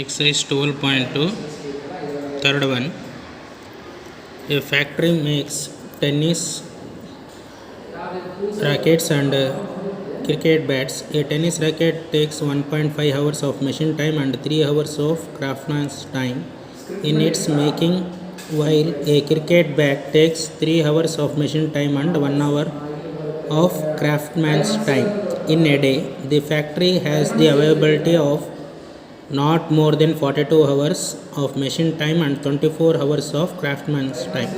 Exercise 12.2, third one. A factory makes tennis rackets and cricket bats. A tennis racket takes 1.5 hours of machine time and 3 hours of craftsman's time in its making, while a cricket bat takes 3 hours of machine time and 1 hour of craftsman's time in a day. The factory has the availability of not more than 42 hours of machine time and 24 hours of craftsman's time.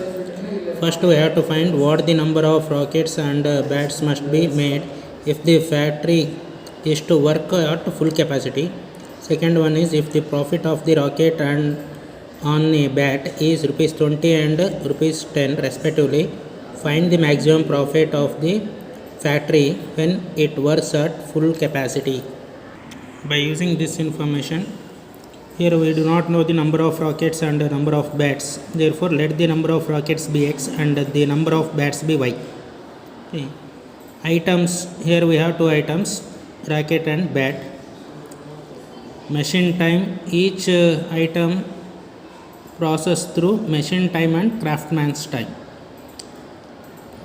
First we have to find what the number of rockets and bats must be made if the factory is to work at full capacity. Second one is if the profit of the rocket and on a bat is rupees 20 and rupees 10 respectively, find the maximum profit of the factory when it works at full capacity. By using this information, here we do not know the number of rockets and the number of bats, therefore let the number of rockets be x and the number of bats be y. Okay. Items, here we have two items, racket and bat. Machine time, each item processed through machine time and craftsman's time.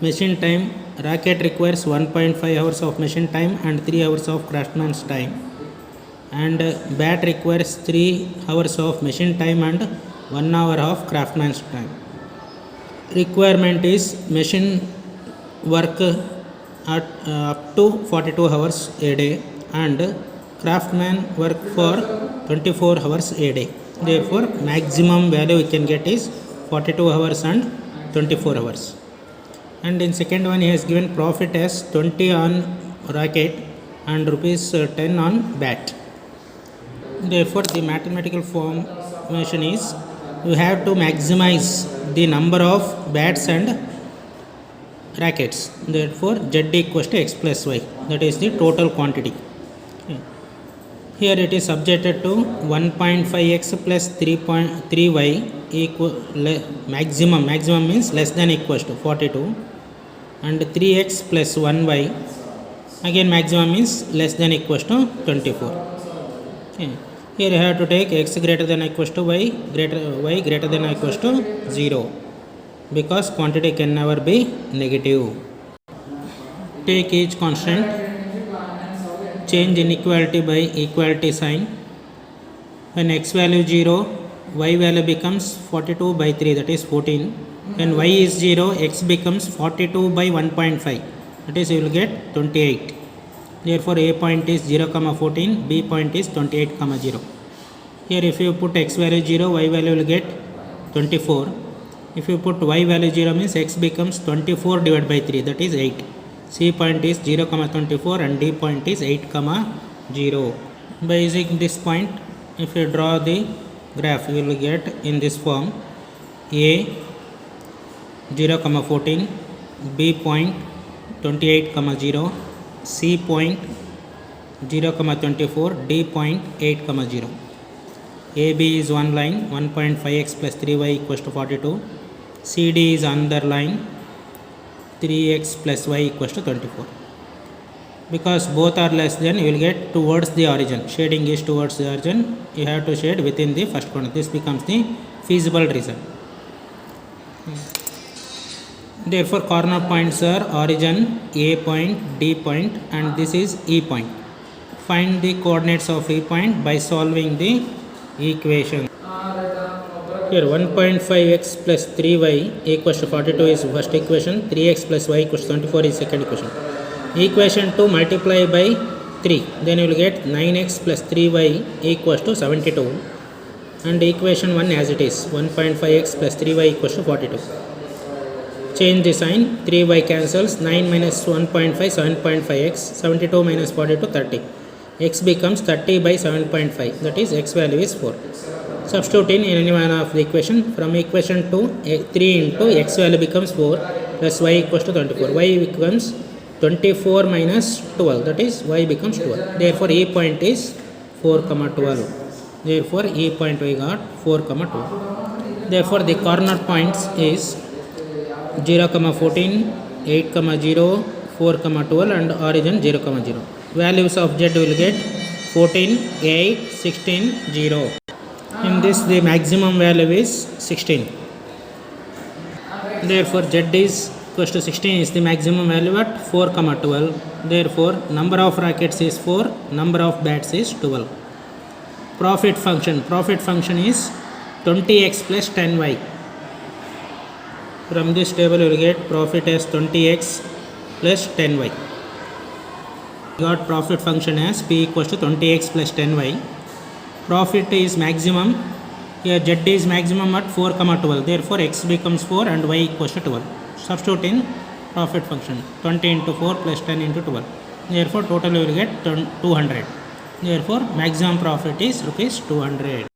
Machine time, racket requires 1.5 hours of machine time and 3 hours of craftsman's time, and bat requires 3 hours of machine time and 1 hour of craftsman's time. Requirement is machine work at up to 42 hours a day and craftsman work for 24 hours a day. Therefore maximum value we can get is 42 hours and 24 hours. And in second one he has given profit as 20 on racket and rupees 10 on bat. Therefore the mathematical formation is you have to maximize the number of bats and rackets. Therefore z equals to x plus y, that is the total quantity. Okay. Here it is subjected to 1.5x plus 3y equal maximum means less than equals to 42, and 3x plus 1y again maximum means less than equals to 24. Okay. Here you have to take x greater than or equals to y greater than or equals to 0, because quantity can never be negative. Take each constant, change inequality by equality sign. When x value 0, y value becomes 42 by 3, that is 14. When y is 0, x becomes 42 by 1.5, that is you will get 28. Therefore a point is 0, 14, b point is 28, 0. Here if you put x value 0, y value will get 24. If you put y value 0 means x becomes 24 divided by 3, that is 8. C point is 0, 24 and d point is 8, 0. By using this point, if you draw the graph, you will get in this form: a 0, 14, b point 28, 0, C point 0, 24, D point 8, 0. AB is one line, 1.5x plus 3y equals to 42. CD is another line, 3x plus y equals to 24. Because both are less than, you will get towards the origin. Shading is towards the origin. You have to shade within the first corner. This becomes the feasible result. Therefore corner points are origin, A point, D point, and this is E point. Find the coordinates of E point by solving the equation. Here 1.5x plus 3y equals to 42 is first equation, 3x plus y equals to 24 is second equation. Equation 2 multiply by 3, then you will get 9x plus 3y equals to 72, and equation 1 as it is, 1.5x plus 3y equals to 42. Change the sign, 3y cancels, 9 minus 1.5, 7.5x, 72 minus 42, 30. X becomes 30 by 7.5, that is x value is 4. Substitute in any one of the equation. From equation 2, 3 into x value becomes 4 plus y equals to 24. Y becomes 24 minus 12, that is y becomes 12. Therefore E point is 4, 12. Therefore E point we got 4, 12. Therefore the corner points is 0, 14, 8, 0, 4, 12 and origin 0, 0. Values of z will get 14, 8, 16, 0. In this the maximum value is 16. Therefore Z is equals to 16 is the maximum value at 4, 12. Therefore number of rackets is 4, number of bats is 12. Profit function is 20x plus 10y. From this table you will get profit as 20x plus 10y. Got profit function as p equals to 20x plus 10y. Profit is maximum. Here Z is maximum at 4, 12. Therefore x becomes 4 and y equals to 12. Substitute in profit function 20 into 4 plus 10 into 12. Therefore total you will get 200. Therefore maximum profit is rupees 200.